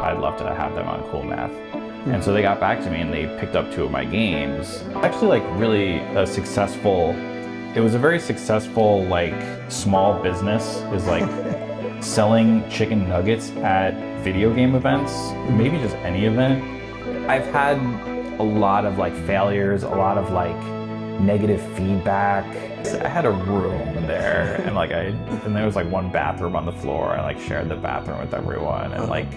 I'd love to have them on Cool Math. And so they got back to me and they picked up 2 of my games. Actually, like really a successful, it was a very successful like small business, is like selling chicken nuggets at video game events, maybe just any event. I've had a lot of like failures, a lot of like negative feedback. I had a room there and and there was like 1 bathroom on the floor. I like shared the bathroom with everyone and like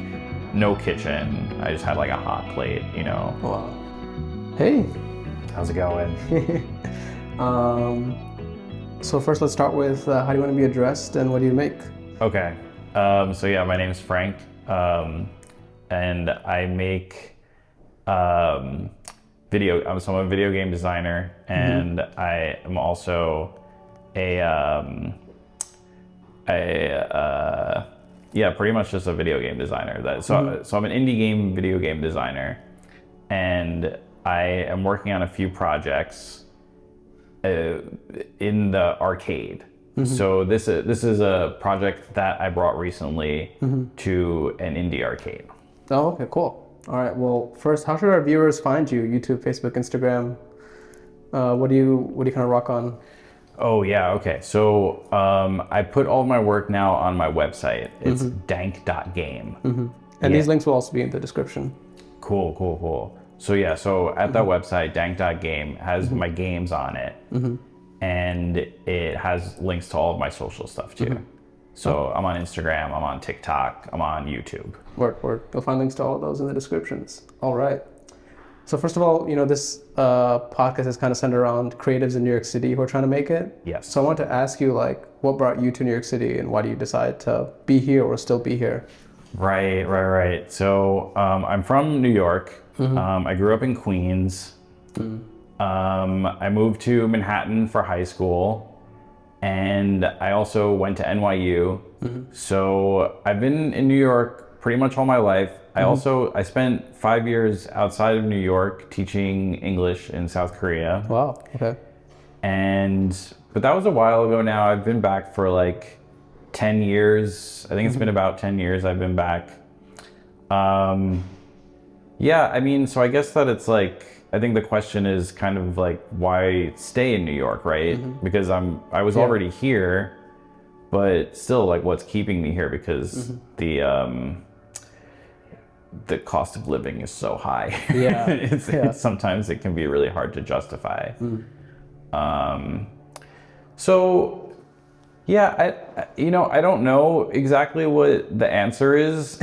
no kitchen. I just had like a hot plate, you know. Wow. Hey. How's it going? So first let's start with how do you want to be addressed and what do you make? Okay. So yeah, my name is Frank. And I make I'm a video game designer, and I am also pretty much just a video game designer. So I'm an indie game video game designer, and I am working on a few projects in the arcade. So this is a project that I brought recently to an indie arcade. Oh, okay, cool. All right. Well, first, how should our viewers find you? YouTube, Facebook, Instagram. What do you kind of rock on? Oh yeah, okay. So I put all of my work now on my website. It's dank.game. And these links will also be in the description. Cool. So yeah, so at that website, dank.game has my games on it. And it has links to all of my social stuff too. So I'm on Instagram, I'm on TikTok, I'm on YouTube. Work. You'll find links to all of those in the descriptions. All right. So first of all, this podcast is kind of centered around creatives in New York City who are trying to make it. Yes. So I want to ask you, like, what brought you to New York City and why do you decide to be here or still be here? Right. So I'm from New York. I grew up in Queens. I moved to Manhattan for high school. And I also went to NYU. So I've been in New York pretty much all my life. I spent 5 years outside of New York teaching English in South Korea. Wow, okay. But that was a while ago now. I've been back for like 10 years. I think it's been about 10 years I've been back. Yeah, I mean, so I guess that it's like, I think the question is kind of like, why stay in New York, right? Because I was already here, but still, like, what's keeping me here? Because the cost of living is so high. Yeah. It's sometimes it can be really hard to justify. So yeah, I don't know exactly what the answer is.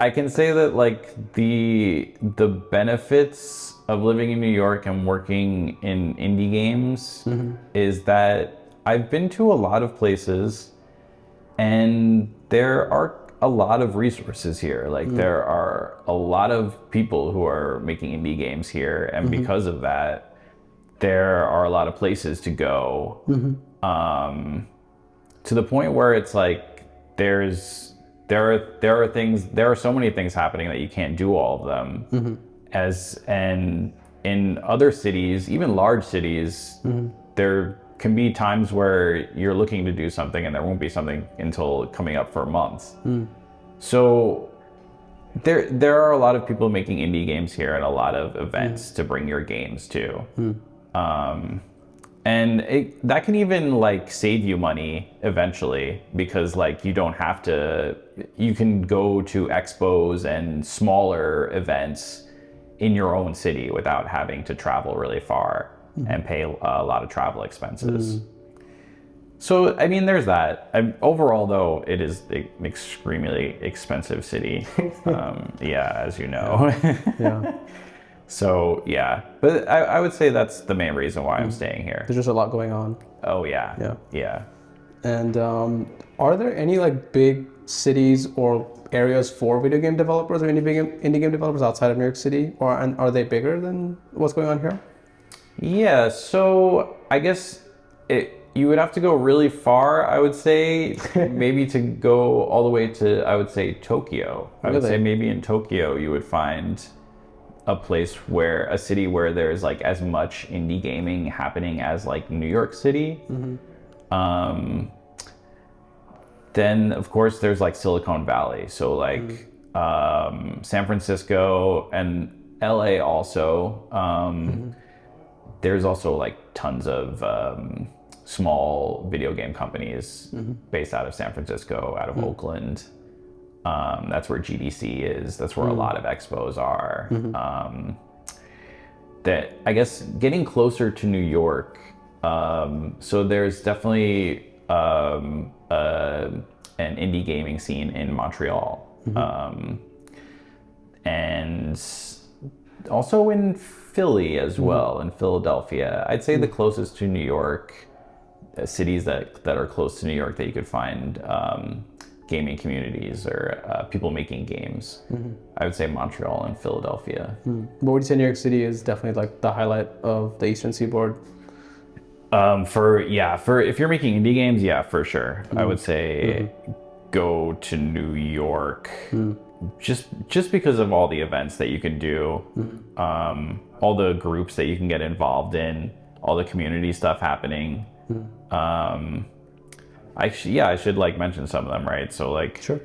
I can say that like the benefits of living in New York and working in indie games is that I've been to a lot of places and there are a lot of resources here. Like there are a lot of people who are making indie games here, and because of that, there are a lot of places to go. To the point where it's like there are so many things happening that you can't do all of them. And in other cities, even large cities, there can be times where you're looking to do something and there won't be something until coming up for months. So there are a lot of people making indie games here and a lot of events to bring your games to. And that can even like save you money eventually, because like you can go to expos and smaller events in your own city without having to travel really far and pay a lot of travel expenses. So, I mean, there's that. Overall, though, it is an extremely expensive city. As you know. Yeah. So, yeah. But I would say that's the main reason why I'm staying here. There's just a lot going on. Oh, yeah. Yeah. And are there any like big cities or areas for video game developers or any big indie game developers outside of New York City? Or are they bigger than what's going on here? Yeah, so I guess you would have to go really far, I would say, maybe to go all the way to, I would say, Tokyo. I would say maybe in Tokyo you would find a city where there's like as much indie gaming happening as like New York City. Then of course there's like Silicon Valley. So like San Francisco, and LA also. There's also like tons of small video game companies based out of San Francisco, out of Oakland. That's where GDC is. That's where a lot of expos are. That I guess getting closer to New York. So there's definitely an indie gaming scene in Montreal, and also in Philly as well, in Philadelphia. I'd say the closest to New York, cities that are close to New York that you could find gaming communities or people making games. I would say Montreal and Philadelphia. But would you say New York City is definitely like the highlight of the Eastern Seaboard? For if you're making indie games, yeah, for sure. I would say go to New York, just because of all the events that you can do, all the groups that you can get involved in, all the community stuff happening. I should like mention some of them, right? So like, Sure.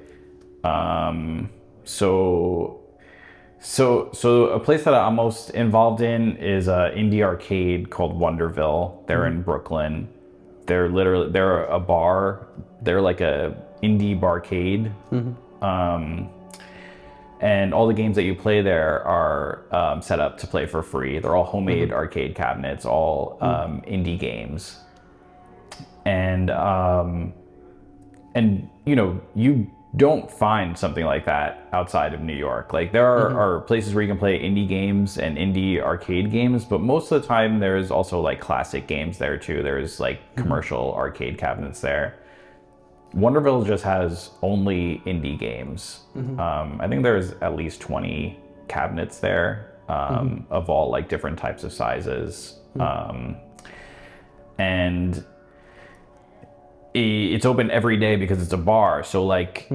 So a place that I'm most involved in is an indie arcade called Wonderville. They're in Brooklyn. They're a bar. They're like a indie barcade. And all the games that you play there are set up to play for free. They're all homemade arcade cabinets, all indie games. And you know, you don't find something like that outside of New York. Like there are places where you can play indie games and indie arcade games, but most of the time there's also like classic games there too. There's like commercial arcade cabinets there. Wonderville just has only indie games. I think there's at least 20 cabinets there, of all like different types of sizes. And it's open every day because it's a bar. So like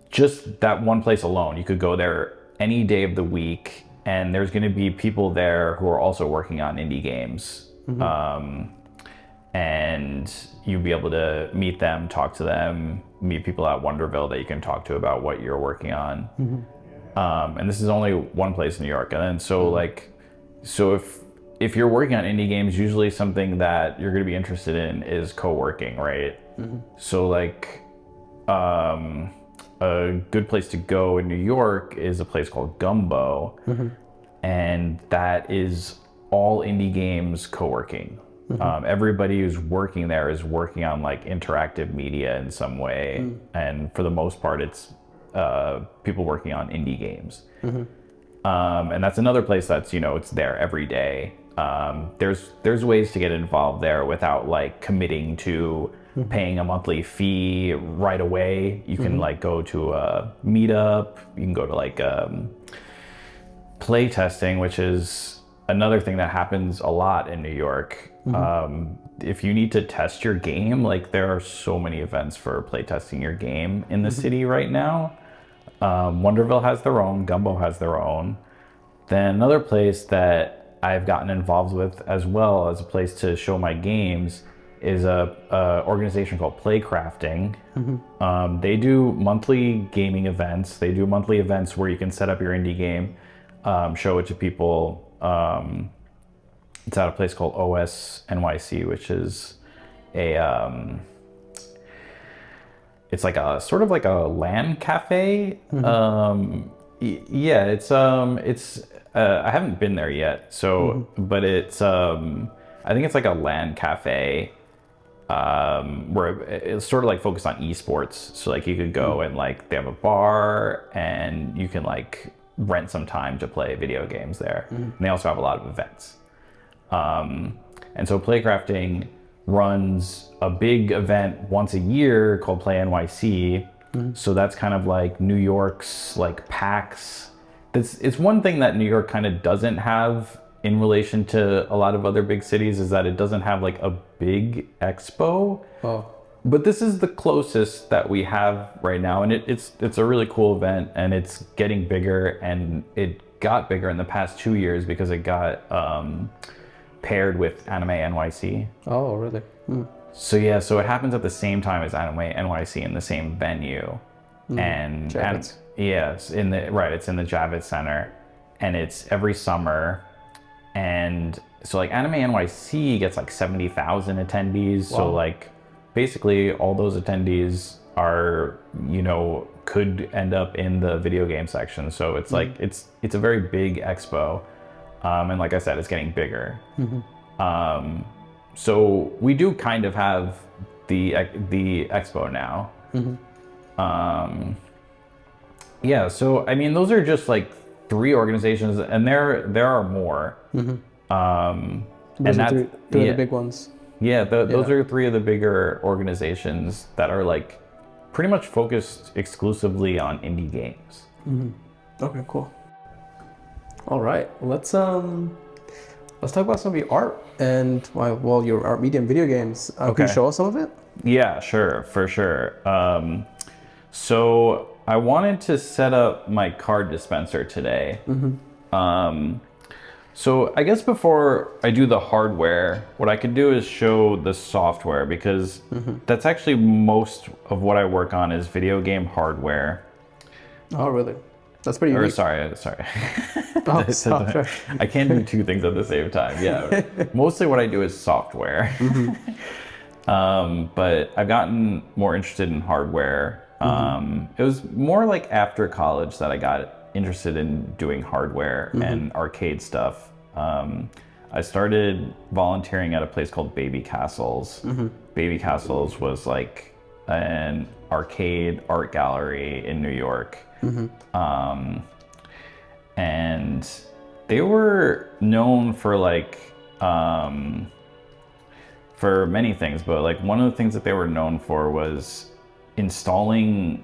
just that one place alone, you could go there any day of the week and there's going to be people there who are also working on indie games. And you'll be able to meet them, talk to them, meet people at Wonderville that you can talk to about what you're working on. And this is only one place in New York. And then so if you're working on indie games, usually something that you're going to be interested in is co-working, right? So like a good place to go in New York is a place called Gumbo, and that is all indie games co-working. Everybody who's working there is working on like interactive media in some way, and for the most part it's people working on indie games. And that's another place that's, you know, it's there every day. There's ways to get involved there without like committing to paying a monthly fee right away. You can like go to a meetup. You can go to like play testing, which is another thing that happens a lot in New York. If you need to test your game, like there are so many events for play testing your game in the city right now. Wonderville has their own, Gumbo has their own. Then another place that I've gotten involved with as well as a place to show my games is a organization called Playcrafting. They do monthly gaming events. They do monthly events where you can set up your indie game, show it to people. It's at a place called OS NYC, which is it's like a sort of like a LAN cafe. I haven't been there yet, so but it's I think it's like a LAN cafe where it's sort of like focused on esports. So like you could go and like they have a bar and you can like rent some time to play video games there. And they also have a lot of events. And so Playcrafting runs a big event once a year called Play NYC. So that's kind of like New York's like PAX. It's one thing that New York kind of doesn't have in relation to a lot of other big cities, is that it doesn't have like a big expo. But this is the closest that we have right now, and it's a really cool event, and it's getting bigger, and it got bigger in the past 2 years because it got paired with Anime NYC. Oh, really? So yeah, so it happens at the same time as Anime NYC in the same venue. and Javits. yeah, it's in the Javits Center, and it's every summer, and so like Anime NYC gets like 70,000 attendees. So like basically all those attendees are, you know, could end up in the video game section. So it's like it's a very big expo, and like I said, it's getting bigger. So we do kind of have the expo now. Yeah, so I mean, those are just like 3 organizations, and there are more. Those And are that's three of the big ones. yeah, those are 3 of the bigger organizations that are like pretty much focused exclusively on indie games. Okay, cool. All right, let's talk about some of your art and well, your art medium, video games. Can you show us some of it? Yeah, sure, for sure. So I wanted to set up my card dispenser today. So I guess before I do the hardware, what I could do is show the software, because that's actually most of what I work on is video game hardware. Oh, really? That's pretty unique. Sorry. Oh, software. I can't do 2 things at the same time. Yeah, mostly what I do is software. But I've gotten more interested in hardware. It was more like after college that I got interested in doing hardware and arcade stuff. I started volunteering at a place called Baby Castles. Baby Castles was like an arcade art gallery in New York. And they were known for like for many things, but like one of the things that they were known for was installing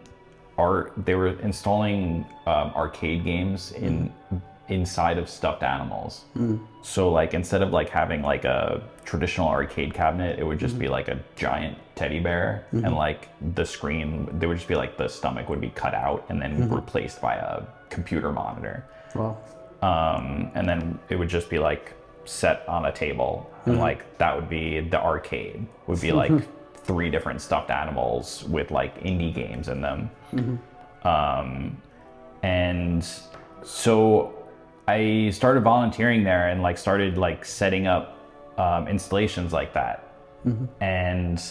art. They were installing arcade games inside of stuffed animals. So like instead of like having like a traditional arcade cabinet, it would just be like a giant teddy bear, and like the screen, there would just be like the stomach would be cut out and then replaced by a computer monitor. Wow. And then it would just be like set on a table, and like that would be the arcade, would be like 3 different stuffed animals with like indie games in them. And so I started volunteering there and like started like setting up installations like that. And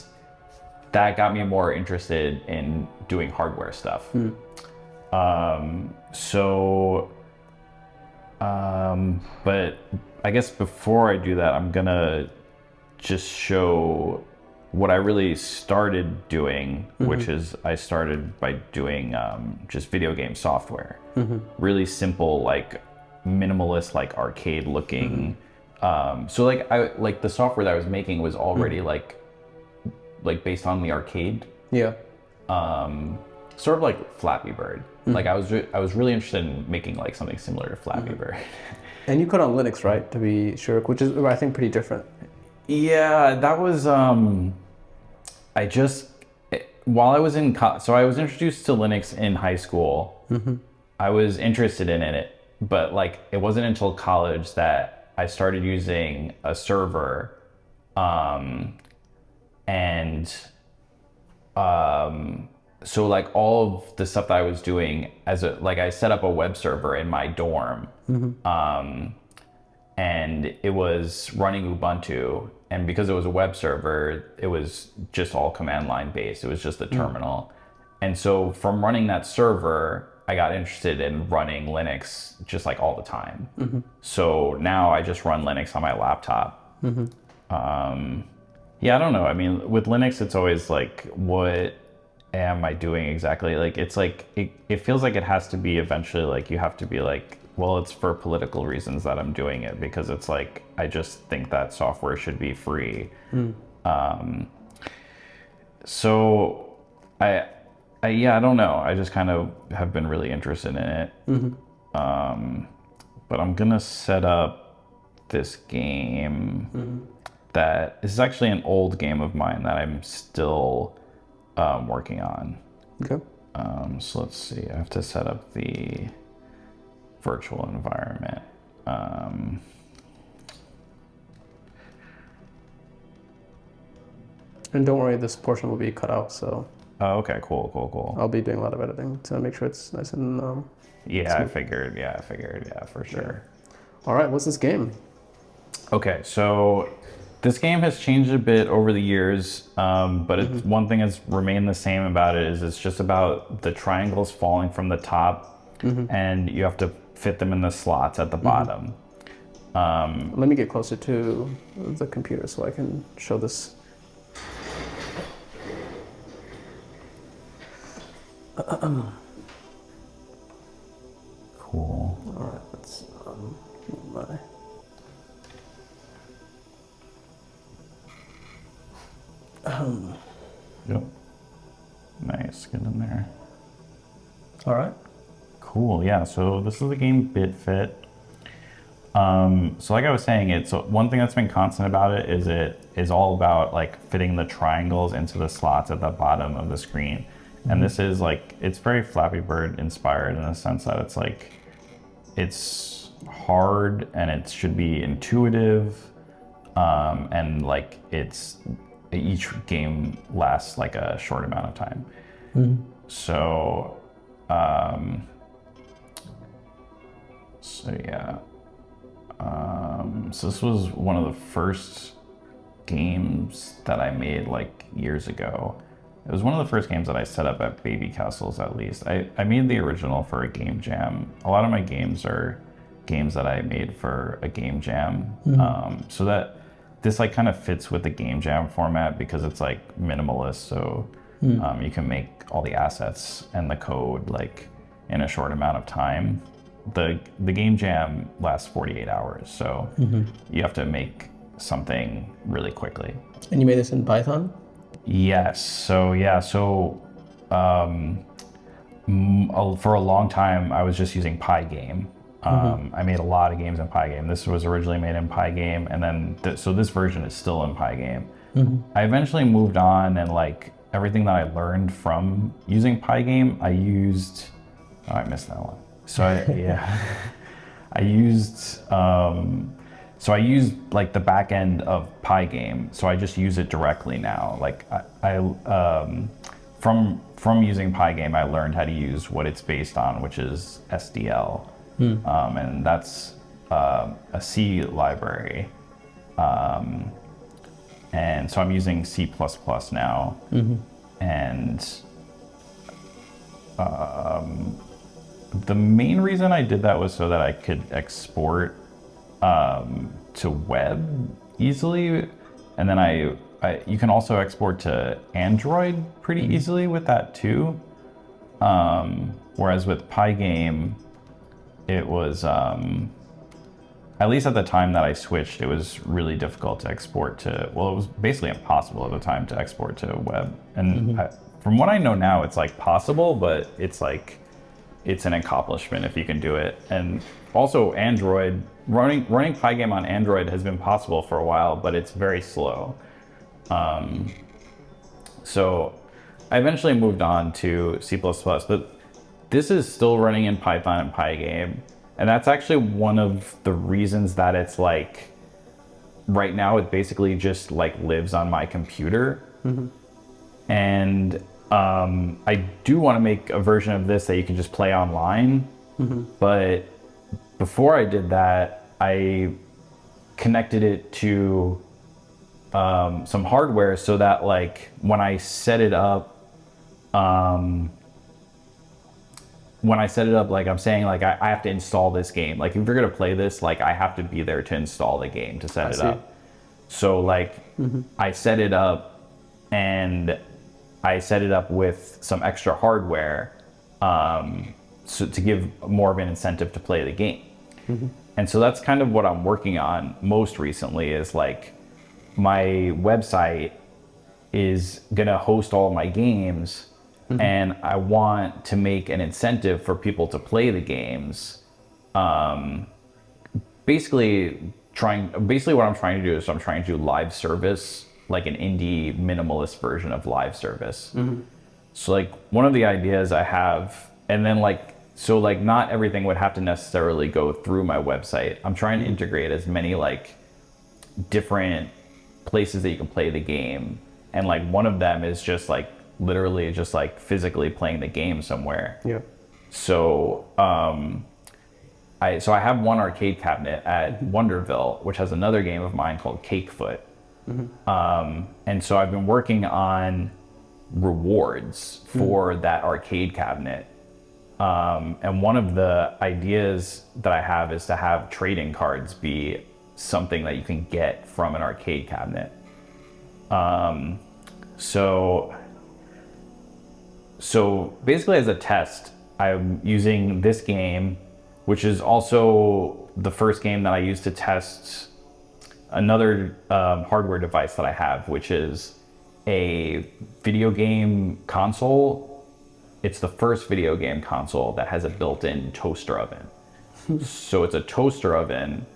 that got me more interested in doing hardware stuff. But I guess before I do that, I'm gonna just show what I really started doing, which is I started by doing just video game software. Really simple, like minimalist, like arcade looking. So like the software that I was making was already like based on the arcade. Yeah. Sort of like Flappy Bird. Like I was really interested in making like something similar to Flappy Bird. And you code on Linux, right? To be sure, which is I think pretty different. Yeah, that was while I was in so I was introduced to Linux in high school. I was interested in it, but like it wasn't until college that I started using a server, so like all of the stuff that I was doing I set up a web server in my dorm, and it was running Ubuntu. And because it was a web server, it was just all command line based. It was just the terminal. And so from running that server, I got interested in running Linux just like all the time. So now I just run Linux on my laptop. Yeah, I don't know. I mean, with Linux, it's always like, what am I doing exactly? Like, it's like, it feels like it has to be eventually like, you have to be like, well, it's for political reasons that I'm doing it, because it's like, I just think that software should be free. So I don't know. I just kind of have been really interested in it. But I'm gonna set up this game that is actually an old game of mine that I'm still working on. Okay. So let's see. I have to set up the virtual environment. And don't worry, this portion will be cut out, so Oh, okay, cool, cool, cool. I'll be doing a lot of editing to make sure it's nice and Yeah, smooth. I figured, yeah, for sure. All right, what's this game? Okay, so this game has changed a bit over the years, but it's one thing that's remained the same about it is it's just about the triangles falling from the top, and you have to fit them in the slots at the bottom. Let me get closer to the computer so I can show this. Cool. All right, let's my. Yep. Nice, get in there. All right. Cool, yeah, so this is the game BitFit. So like I was saying, it's one thing that's been constant about it is all about like fitting the triangles into the slots at the bottom of the screen. And this is like, it's very Flappy Bird inspired in the sense that it's like, it's hard and it should be intuitive. And like each game lasts like a short amount of time. So, yeah. So this was one of the first games that I made like years ago. It was one of the first games that I set up at Baby Castles, at least. I made the original for a game jam. A lot of my games are games that I made for a game jam. So that this like kind of fits with the game jam format because it's like minimalist. So you can make all the assets and the code like in a short amount of time. The game jam lasts 48 hours, so you have to make something really quickly. And you made this in Python? Yes. So yeah. So for a long time, I was just using Pygame. I made a lot of games in Pygame. This was originally made in Pygame, and then so this version is still in Pygame. I eventually moved on, and like everything that I learned from using Pygame, I used. Oh, I missed that one. So I used like the back end of Pygame. So I just use it directly now. Like from using Pygame, I learned how to use what it's based on, which is SDL, and that's a C library. And so I'm using C++ now, and the main reason I did that was so that I could export to web easily, and then you can also export to Android pretty easily with that too. Whereas with Pygame, it was at least at the time that I switched, it was really difficult to export to. Well, it was basically impossible at the time to export to web. And from what I know now, it's like possible, but it's like it's an accomplishment if you can do it. And also Android, running Pygame on Android has been possible for a while, but it's very slow. So I eventually moved on to C++, but this is still running in Python and Pygame. And that's actually one of the reasons that it's like, right now it basically just like lives on my computer. And I do want to make a version of this that you can just play online. But before I did that, I connected it to some hardware so that like when I set it up, like I'm saying, like I have to install this game. Like if you're gonna play this, like I have to be there to install the game to set it up. So like I set it up, and I set it up with some extra hardware, so to give more of an incentive to play the game. And so that's kind of what I'm working on most recently is like my website is gonna host all of my games. And I want to make an incentive for people to play the games. Basically what I'm trying to do is I'm trying to do live service, like an indie minimalist version of live service. So like one of the ideas I have, and then like, so like not everything would have to necessarily go through my website. I'm trying to integrate as many like different places that you can play the game. And like one of them is just like literally just like physically playing the game somewhere. Yeah. So I have one arcade cabinet at Wonderville, which has another game of mine called Cakefoot. And so I've been working on rewards for that arcade cabinet. And one of the ideas that I have is to have trading cards be something that you can get from an arcade cabinet. So basically as a test, I'm using this game, which is also the first game that I used to test another hardware device that I have, which is a video game console. It's the first video game console that has a built-in toaster oven. So it's a toaster oven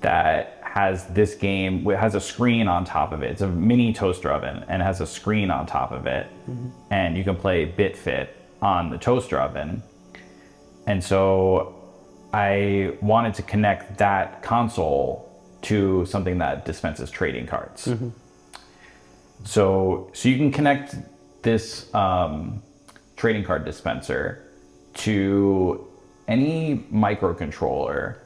that has this game, it has a screen on top of it. It's a mini toaster oven and it has a screen on top of it. And you can play Bit Fit on the toaster oven. And so I wanted to connect that console to something that dispenses trading cards. So you can connect this trading card dispenser to any microcontroller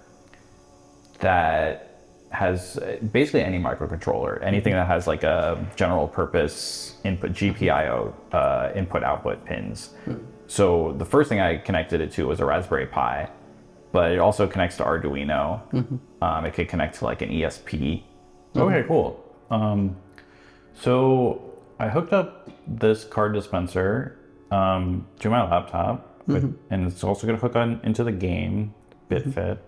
that has basically any microcontroller, anything that has like a general purpose input GPIO input output pins. So the first thing I connected it to was a Raspberry Pi, but it also connects to Arduino. It could connect to like an ESP. Okay, cool. So I hooked up this card dispenser to my laptop, and it's also going to hook on into the game BitFit,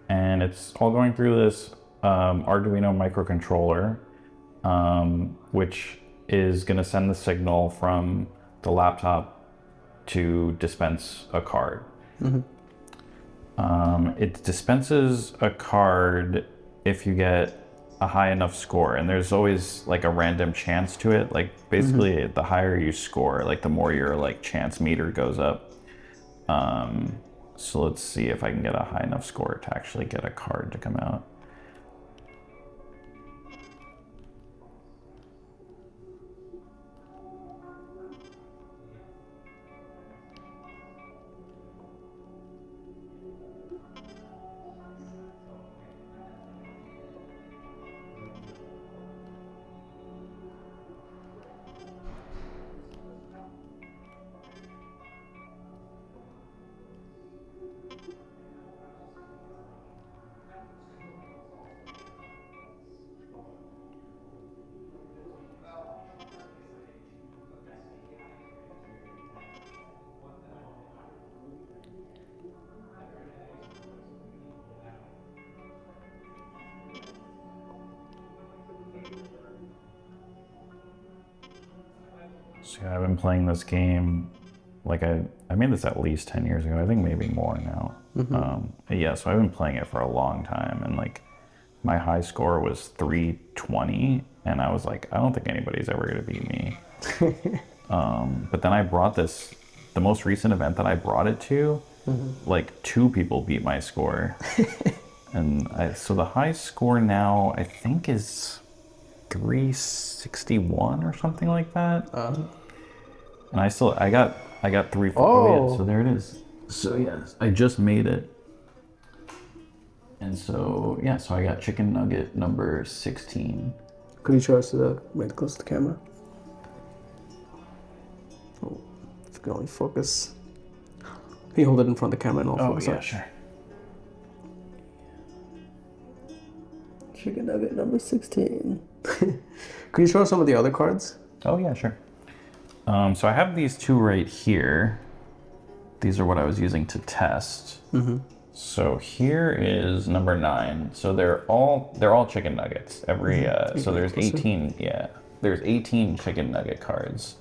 and it's all going through this Arduino microcontroller, which is going to send the signal from the laptop to dispense a card. It dispenses a card if you get a high enough score, and there's always like a random chance to it. Like basically the higher you score, like the more your like chance meter goes up. So let's see if I can get a high enough score to actually get a card to come out. So yeah, I've been playing this game, like I made this at least 10 years ago, I think maybe more now. Yeah, so I've been playing it for a long time, and like my high score was 320, and I was like, I don't think anybody's ever gonna beat me. But then I brought this, the most recent event that I brought it to, like 2 people beat my score. And so the high score now I think is 361 or something like that. And I got 340. Oh yeah, so there it is. So yes, I just made it. And so yeah, so I got chicken nugget number 16. Could you show us right close to the camera? Oh, if you can only focus. Can you hold it in front of the camera and I'll focus? Oh yeah, sure. Chicken nugget number 16. Could you show us some of the other cards? Oh yeah, sure. So I have these 2 right here. These are what I was using to test. So here is number 9. So they're all chicken nuggets. Every so there's 18. Yeah, there's 18 chicken nugget cards.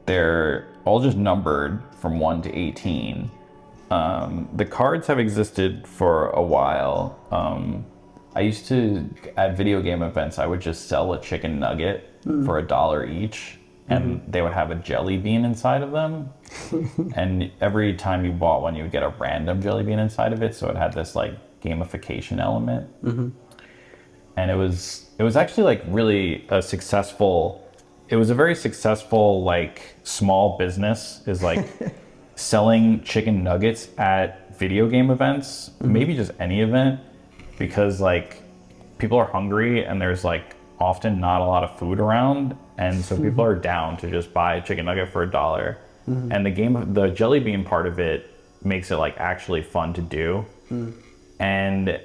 They're all just numbered from 1 to 18. The cards have existed for a while. I used to, at video game events, I would just sell a chicken nugget for $1 each, and they would have a jelly bean inside of them. And every time you bought one, you would get a random jelly bean inside of it, so it had this like gamification element. and it was actually like really a successful. It was a very successful like small business. Is like selling chicken nuggets at video game events, maybe just any event, because like people are hungry and there's like often not a lot of food around, and so people are down to just buy a chicken nugget for $1. And the jelly bean part of it makes it like actually fun to do. And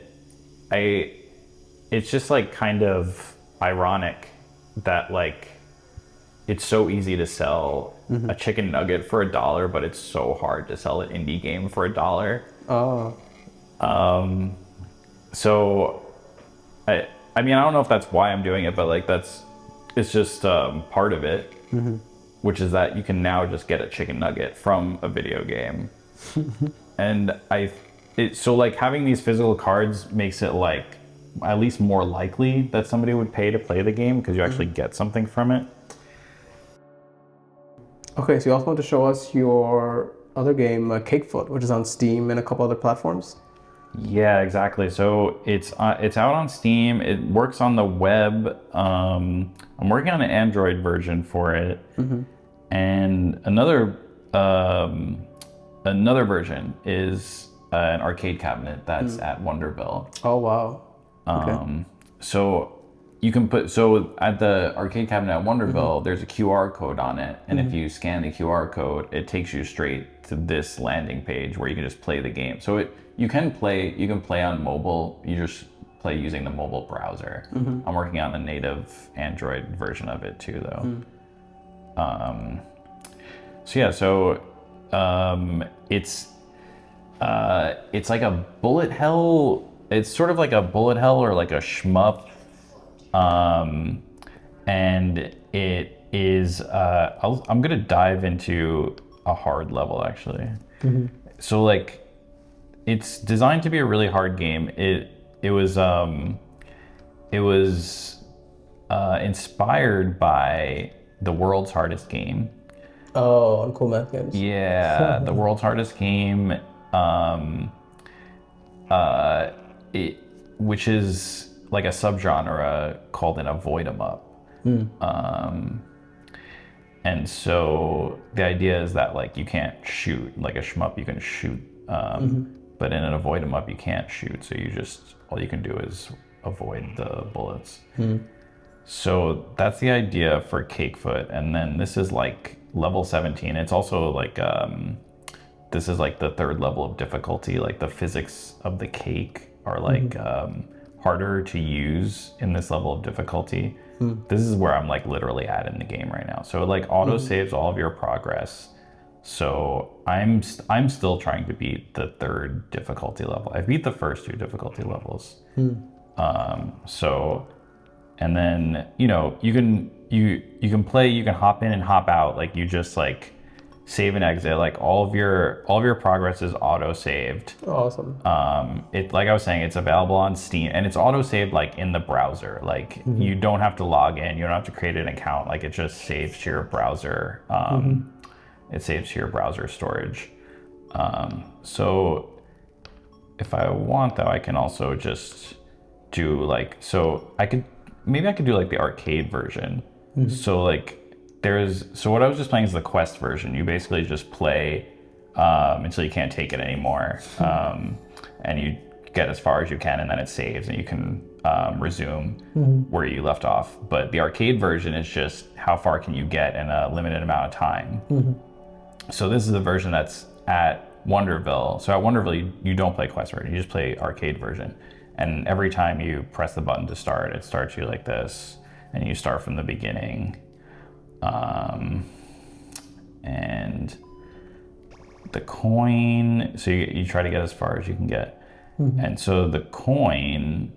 it's just like kind of ironic that like it's so easy to sell a chicken nugget for $1, but it's so hard to sell an indie game for $1. Oh. So I mean, I don't know if that's why I'm doing it, but like it's just part of it, which is that you can now just get a chicken nugget from a video game. And so like having these physical cards makes it like at least more likely that somebody would pay to play the game because you actually get something from it. Okay, so you also want to show us your other game, Cakefoot, which is on Steam and a couple other platforms. Yeah, exactly. So it's out on Steam. It works on the web. I'm working on an Android version for it, and another version is an arcade cabinet that's at Wonderville. Oh wow. Okay. So you can so at the arcade cabinet at Wonderville, there's a QR code on it, and if you scan the QR code, it takes you straight to this landing page where you can just play the game. So you can play on mobile. You just play using the mobile browser. I'm working on the native Android version of it too, though. It's like a bullet hell. It's sort of like a bullet hell or like a shmup. And it is, I'm gonna dive into a hard level actually. So like, it's designed to be a really hard game. It was inspired by the world's hardest game. Oh, on Cool Math Games. Yeah, the world's hardest game, which is like a subgenre called an avoid 'em up. And so the idea is that like you can't shoot like a shmup, you can shoot, but in an avoid 'em up you can't shoot. So all you can do is avoid the bullets. So that's the idea for Cakefoot. And then this is like level 17. It's also like this is like the third level of difficulty. Like the physics of the cake are like harder to use in this level of difficulty. This is where I'm like literally at in the game right now. So it like auto saves all of your progress. So I'm still trying to beat the third difficulty level. I beat the first two difficulty levels. And then you can play, you can hop in and hop out. Like you just like save and exit. Like all of your progress is auto saved. Awesome. It like I was saying, it's available on Steam and it's auto saved like in the browser. Like you don't have to log in, you don't have to create an account. Like it just saves to your browser. It saves to your browser storage. So if I want though, I can also just do like, so I could do like the arcade version. So like so what I was just playing is the quest version. You basically just play until you can't take it anymore, and you get as far as you can, and then it saves, and you can resume where you left off. But the arcade version is just how far can you get in a limited amount of time. So this is the version that's at Wonderville. So at Wonderville, you don't play quest version, you just play arcade version. And every time you press the button to start, it starts you like this, and you start from the beginning. And the coin, so you try to get as far as you can get. And so the coin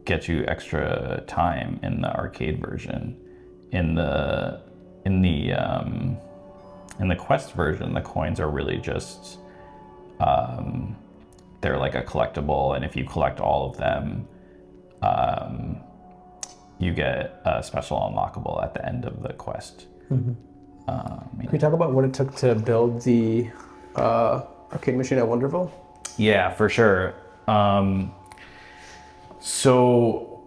gets you extra time in the arcade version. In the quest version, the coins are really just, they're like a collectible, and if you collect all of them, you get a special unlockable at the end of the quest. Can you talk about what it took to build the arcade machine at Wonderville? Yeah, for sure. So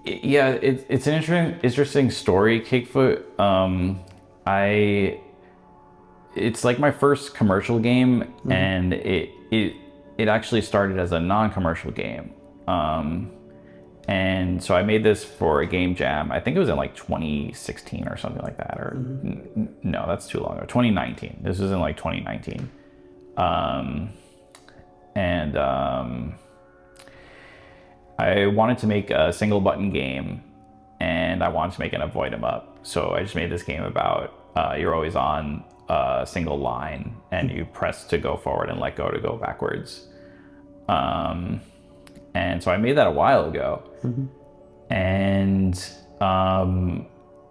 Yeah, it's an interesting story, Cakefoot. It's like my first commercial game, and it actually started as a non-commercial game. And so I made this for a game jam. I think it was in like 2016 or something like that. Or no, that's too long ago. 2019. This was in like 2019. And I wanted to make a single button game, and I wanted to make an avoid 'em up. So I just made this game about you're always on a single line, and you press to go forward and let go to go backwards. And so I made that a while ago. And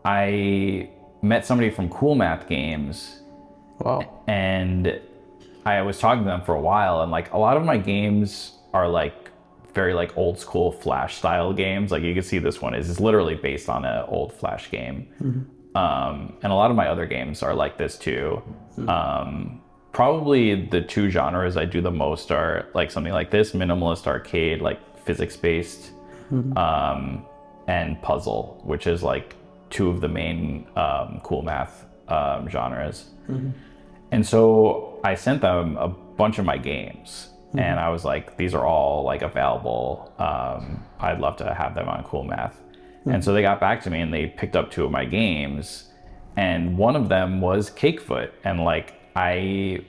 I met somebody from Cool Math Games. Wow. And I was talking to them for a while, and like a lot of my games are like very like old school Flash style games. Like you can see this one is literally based on an old Flash game. And a lot of my other games are like this too. Probably the two genres I do the most are like something like this, minimalist arcade, like physics based, and puzzle, which is like two of the main Cool Math genres. And so I sent them a bunch of my games, and I was like, these are all like available. I'd love to have them on Cool Math. And so they got back to me, and they picked up two of my games, and one of them was Cakefoot. And like I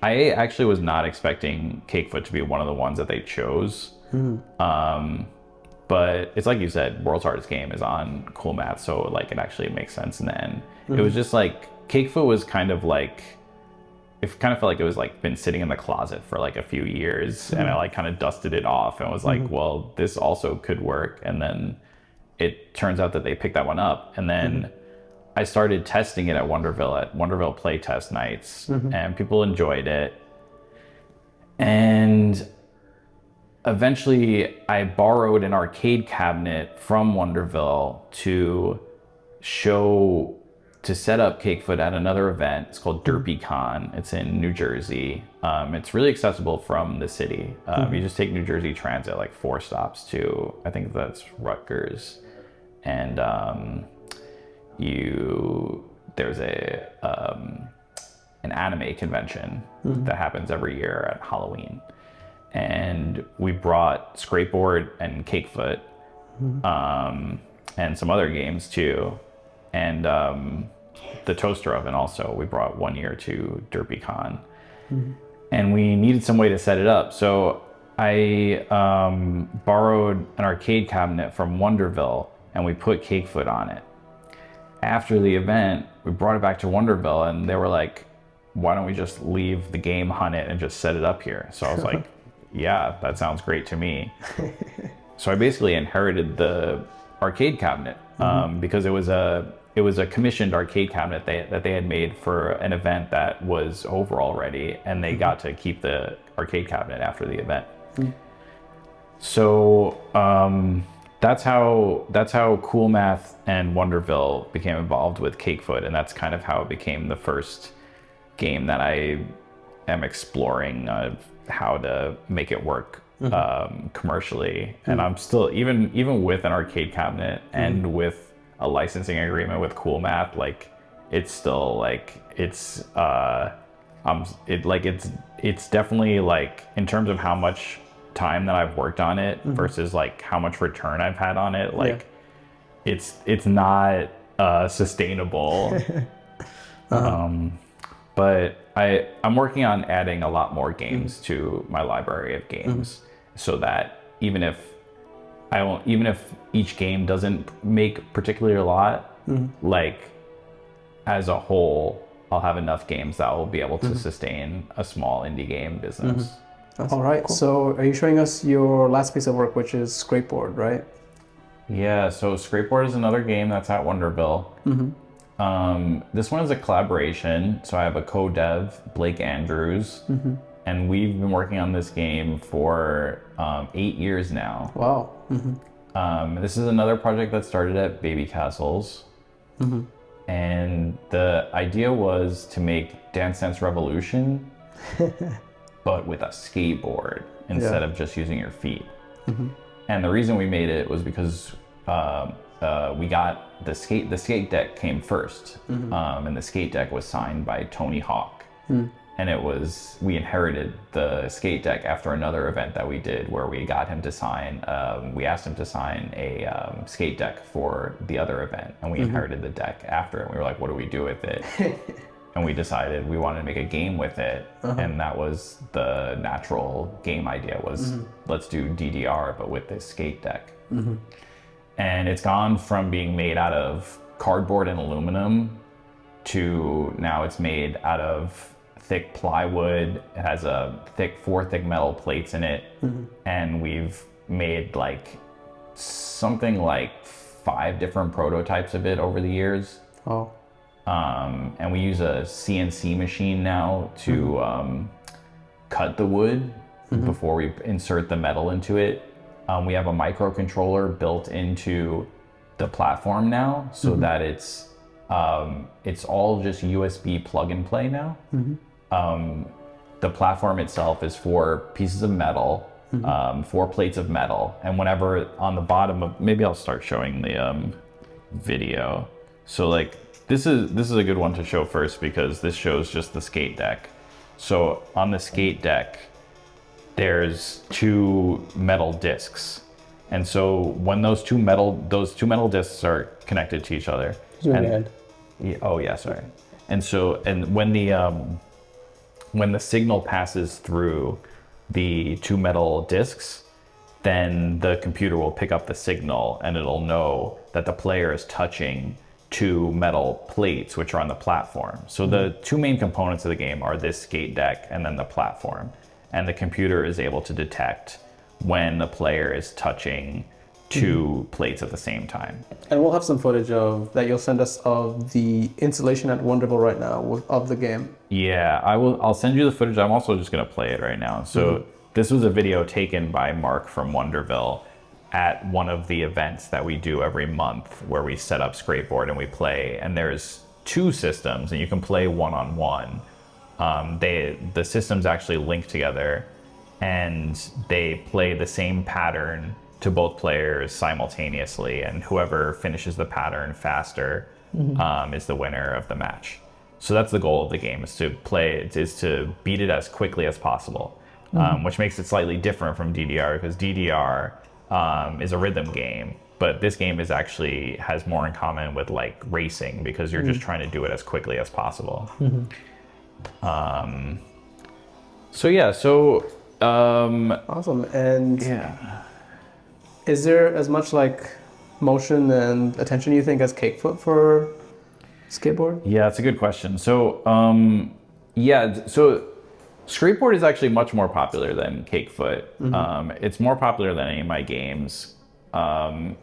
actually was not expecting Cakefoot to be one of the ones that they chose. But it's like you said, World's Hardest Game is on Cool Math, so like it actually makes sense in the end. It was just like Cakefoot was kind of like, it kind of felt like it was like been sitting in the closet for like a few years, and I like kind of dusted it off and was like, well, this also could work. And then it turns out that they picked that one up, and then I started testing it at Wonderville play test nights, and people enjoyed it. And eventually I borrowed an arcade cabinet from Wonderville to set up Cakefoot at another event. It's called DerpyCon. It's in New Jersey. It's really accessible from the city. You just take New Jersey Transit, like 4 stops to, I think that's Rutgers. And there's an anime convention that happens every year at Halloween. And we brought Scrapeboard and Cakefoot, and some other games too. And the toaster oven also, we brought one year to DerpyCon. And we needed some way to set it up. So I borrowed an arcade cabinet from Wonderville, and we put Cakefoot on it. After the event, we brought it back to Wonderville, and they were like, why don't we just leave the game on it and just set it up here? So I was like, yeah, that sounds great to me. So I basically inherited the arcade cabinet, because it was a commissioned arcade cabinet that they had made for an event that was over already, and they got to keep the arcade cabinet after the event. So that's how Cool Math and Wonderville became involved with Cakefoot, and that's kind of how it became the first game that I am exploring how to make it work commercially. And I'm still, even with an arcade cabinet and with a licensing agreement with Cool Math, like it's still like it's definitely like, in terms of how much time that I've worked on it versus like how much return I've had on it, like it's not sustainable. But I'm working on adding a lot more games to my library of games, so that even if each game doesn't make particularly a lot, like as a whole, I'll have enough games that will be able to sustain a small indie game business. All right. Cool. So are you showing us your last piece of work, which is Scrapeboard, right? Yeah. So Scrapeboard is another game that's at Wonderville. This one is a collaboration. So I have a co-dev, Blake Andrews, and we've been working on this game for 8 years now. Wow. This is another project that started at Baby Castles. And the idea was to make Dance Dance Revolution, but with a skateboard instead of just using your feet. And the reason we made it was because we got the skate deck came first, and the skate deck was signed by Tony Hawk, and we inherited the skate deck after another event that we did where we got him to sign. We asked him to sign a skate deck for the other event, and we inherited the deck after it. We were like, what do we do with it? And we decided we wanted to make a game with it, and that was the natural game idea was let's do DDR but with this skate deck. And it's gone from being made out of cardboard and aluminum to now it's made out of thick plywood. It has four thick metal plates in it, and we've made like something like 5 different prototypes of it over the years. Oh. And we use a CNC machine now to cut the wood before we insert the metal into it. We have a microcontroller built into the platform now, so that it's all just USB plug and play now. The platform itself is 4 pieces of metal, 4 plates of metal, and whenever on the bottom of, maybe I'll start showing the video. So like this is a good one to show first because this shows just the skate deck. So on the skate deck, there's 2 metal discs, and so when those two metal discs are connected to each other, and when the signal passes through the 2 metal discs, then the computer will pick up the signal and it'll know that the player is touching 2 metal plates which are on the platform. So the 2 main components of the game are this skate deck and then the platform. And the computer is able to detect when the player is touching 2 plates at the same time. And we'll have some footage that you'll send us of the installation at Wonderville right now of the game. Yeah, I'll send you the footage. I'm also just going to play it right now. So this was a video taken by Mark from Wonderville at one of the events that we do every month where we set up Scrapeboard and we play. And there's 2 systems and you can play one-on-one. The systems actually link together and they play the same pattern to both players simultaneously, and whoever finishes the pattern faster is the winner of the match. So that's the goal of the game, is to beat it as quickly as possible, which makes it slightly different from DDR because DDR is a rhythm game, but this game has more in common with like racing because you're just trying to do it as quickly as possible. Awesome. And is there as much like motion and attention you think as Cakefoot for skateboard? Yeah, that's a good question. So Scrapeboard is actually much more popular than Cakefoot. It's more popular than any of my games. I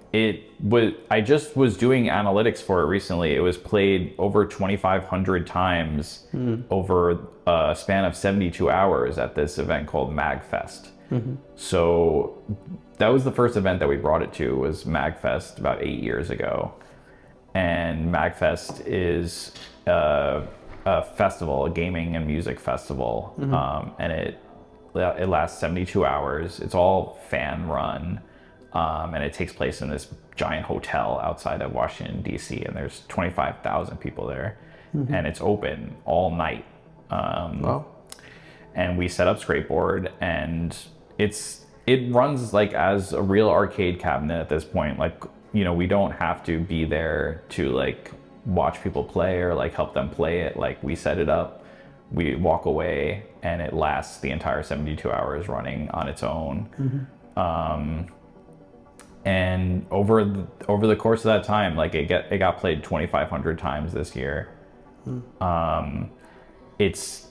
just was doing analytics for it recently. It was played over 2,500 times over a span of 72 hours at this event called MagFest. So that was the first event that we brought it to, was MagFest about 8 years ago. And MagFest is a festival, a gaming and music festival, and it lasts 72 hours. It's all fan run. And it takes place in this giant hotel outside of Washington, D.C., and there's 25,000 people there, and it's open all night. And we set up Scrapeboard, and it runs like as a real arcade cabinet at this point. Like, we don't have to be there to like watch people play or like help them play it. Like, we set it up, we walk away, and it lasts the entire 72 hours running on its own. And over the course of that time, like it got played 2,500 times this year. It's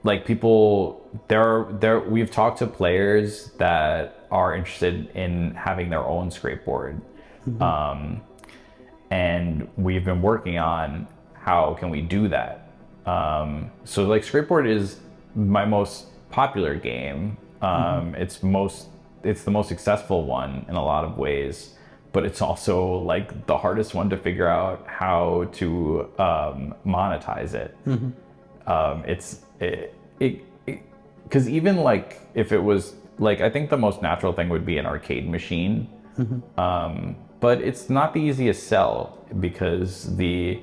like we've talked to players that are interested in having their own Scrapeboard. And we've been working on how can we do that. So like Scrapeboard is my most popular game. It's the most successful one in a lot of ways, but it's also like the hardest one to figure out how to monetize it. Because even like if it was like, I think the most natural thing would be an arcade machine. But it's not the easiest sell because the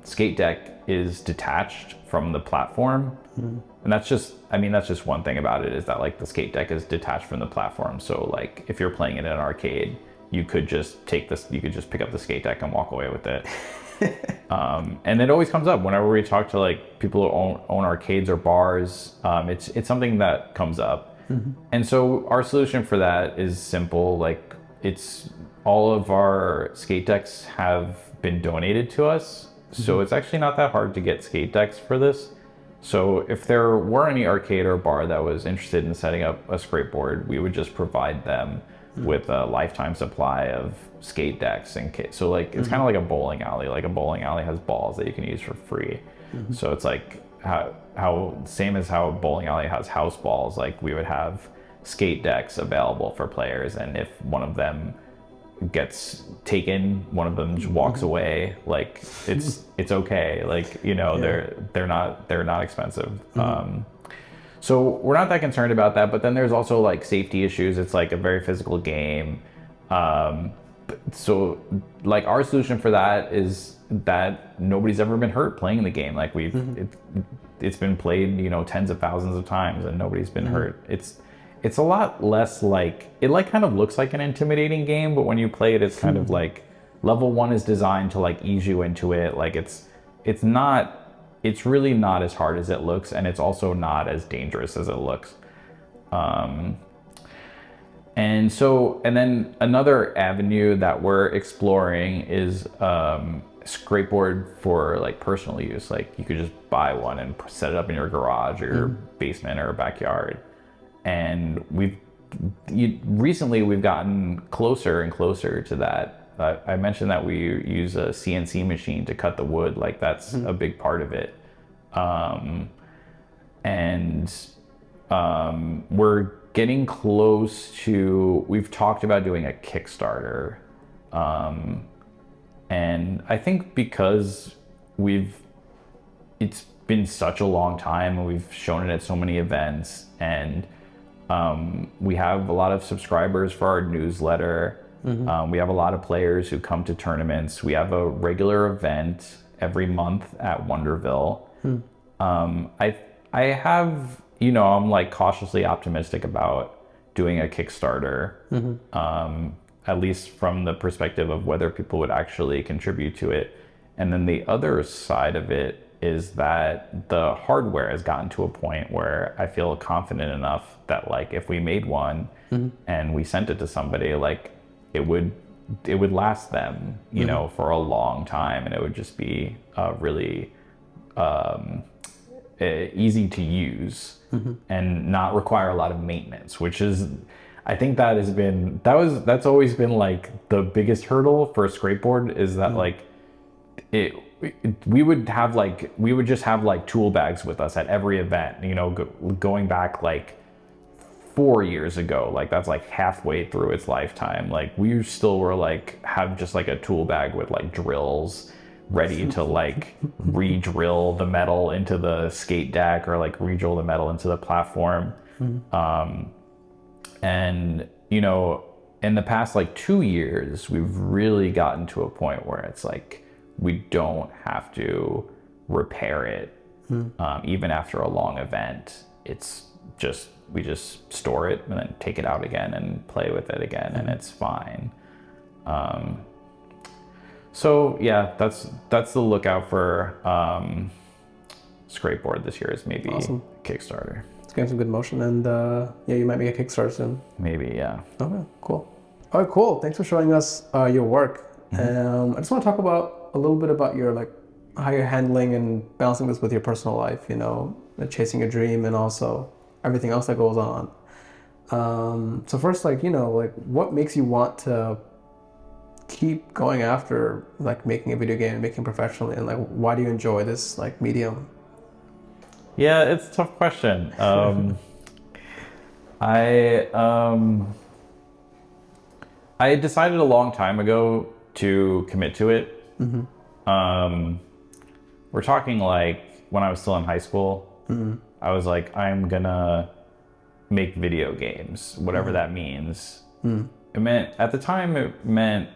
skate deck is detached from the platform. And that's just, I mean, that's just one thing about it, is that like the skate deck is detached from the platform. So like if you're playing it in an arcade, you could just pick up the skate deck and walk away with it. And it always comes up whenever we talk to like people who own arcades or bars. It's something that comes up. And so our solution for that is simple. Like, it's all of our skate decks have been donated to us. So it's actually not that hard to get skate decks for this. So if there were any arcade or bar that was interested in setting up a skateboard, we would just provide them with a lifetime supply of skate decks. So like, it's kind of like a bowling alley. Like a bowling alley has balls that you can use for free. So it's like how same as how a bowling alley has house balls, like we would have skate decks available for players. And if one of them gets taken, one of them just walks away, like it's okay. Like, you know, they're not expensive. So we're not that concerned about that. But then there's also like safety issues. It's like a very physical game. So like our solution for that is that nobody's ever been hurt playing the game. Like it's been played, you know, tens of thousands of times and nobody's been hurt. It's a lot less like, it like kind of looks like an intimidating game, but when you play it, it's kind of like level 1 is designed to like ease you into it. Like it's really not as hard as it looks, and it's also not as dangerous as it looks. And then another avenue that we're exploring is skateboard for like personal use. Like you could just buy one and set it up in your garage or your basement or backyard. And recently we've gotten closer and closer to that. I mentioned that we use a CNC machine to cut the wood. Like that's a big part of it. We're getting close to, we've talked about doing a Kickstarter. And I think because it's been such a long time and we've shown it at so many events, and we have a lot of subscribers for our newsletter. We have a lot of players who come to tournaments. We have a regular event every month at Wonderville. I have, you know, I'm like cautiously optimistic about doing a Kickstarter, at least from the perspective of whether people would actually contribute to it. And then the other side of it is that the hardware has gotten to a point where I feel confident enough that like if we made one and we sent it to somebody, like it would last them, you know, for a long time, and it would just be really easy to use and not require a lot of maintenance, which is, I think that's always been like the biggest hurdle for a skateboard, is that like we would just have like tool bags with us at every event, you know, going back like 4 years ago. Like that's like halfway through its lifetime. Like we still were like, have just like a tool bag with like drills ready to like re-drill the metal into the skate deck or like re-drill the metal into the platform. And you know, in the past like 2 years, we've really gotten to a point where it's like we don't have to repair it even after a long event. It's just, we just store it and then take it out again and play with it again, and it's fine. So yeah, that's the lookout for skateboard this year, is maybe Awesome. Kickstarter. It's getting some good motion, and yeah, you might make a Kickstarter soon. Maybe, yeah. Okay, cool. All right, cool. Thanks for showing us your work. I just want to talk about a little bit about your like how you're handling and balancing this with your personal life. You know, chasing your dream and also everything else that goes on. So first, like, you know, like what makes you want to keep going after like making a video game and making professionally, and like why do you enjoy this like medium? Yeah, it's a tough question. I decided a long time ago to commit to it. We're talking like when I was still in high school. I was like, I'm gonna make video games, whatever that means. It meant, at the time, it meant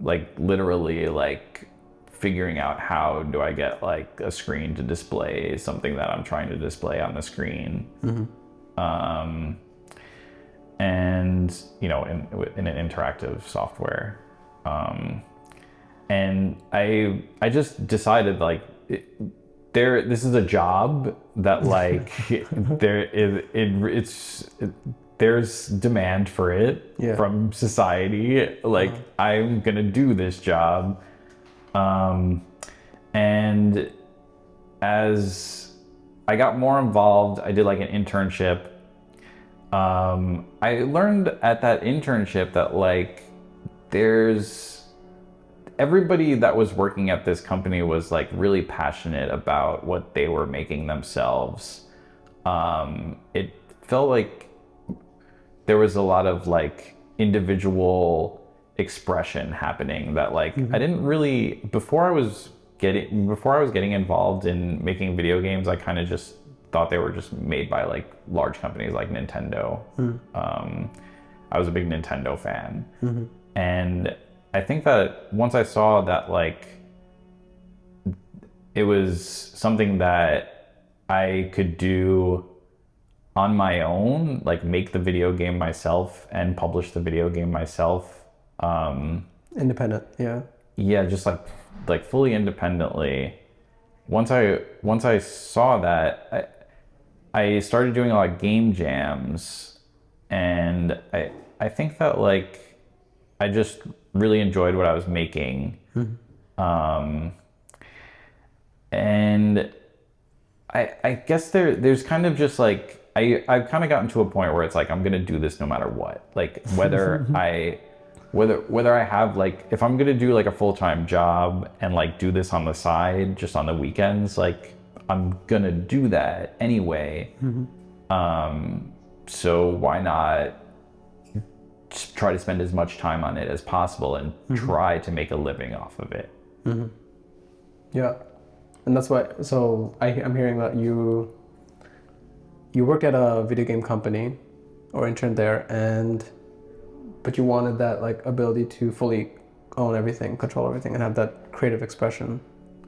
like literally like figuring out how do I get like a screen to display something that I'm trying to display on the screen. And you know, in an interactive software. And I just decided like this is a job that like there's demand for it from society. Like I'm gonna do this job. And as I got more involved, I did like an internship. I learned at that internship that like everybody that was working at this company was like really passionate about what they were making themselves. It felt like there was a lot of like individual expression happening that like I didn't really, before I was getting involved in making video games, I kind of just thought they were just made by like large companies like Nintendo. I was a big Nintendo fan. And I think that once I saw that like it was something that I could do on my own, like make the video game myself and publish the video game myself. Independent, yeah, just like fully independently. Once I saw that, I started doing a lot of game jams, and I think that like I just really enjoyed what I was making. And I guess there's kind of just like I've kind of gotten to a point where it's like I'm gonna do this no matter what. Like whether I have like, if I'm gonna do like a full-time job and like do this on the side just on the weekends, like I'm gonna do that anyway. So why not just try to spend as much time on it as possible and try to make a living off of it. Yeah. And that's why, so I'm hearing that you worked at a video game company or interned there, but you wanted that like ability to fully own everything, control everything, and have that creative expression,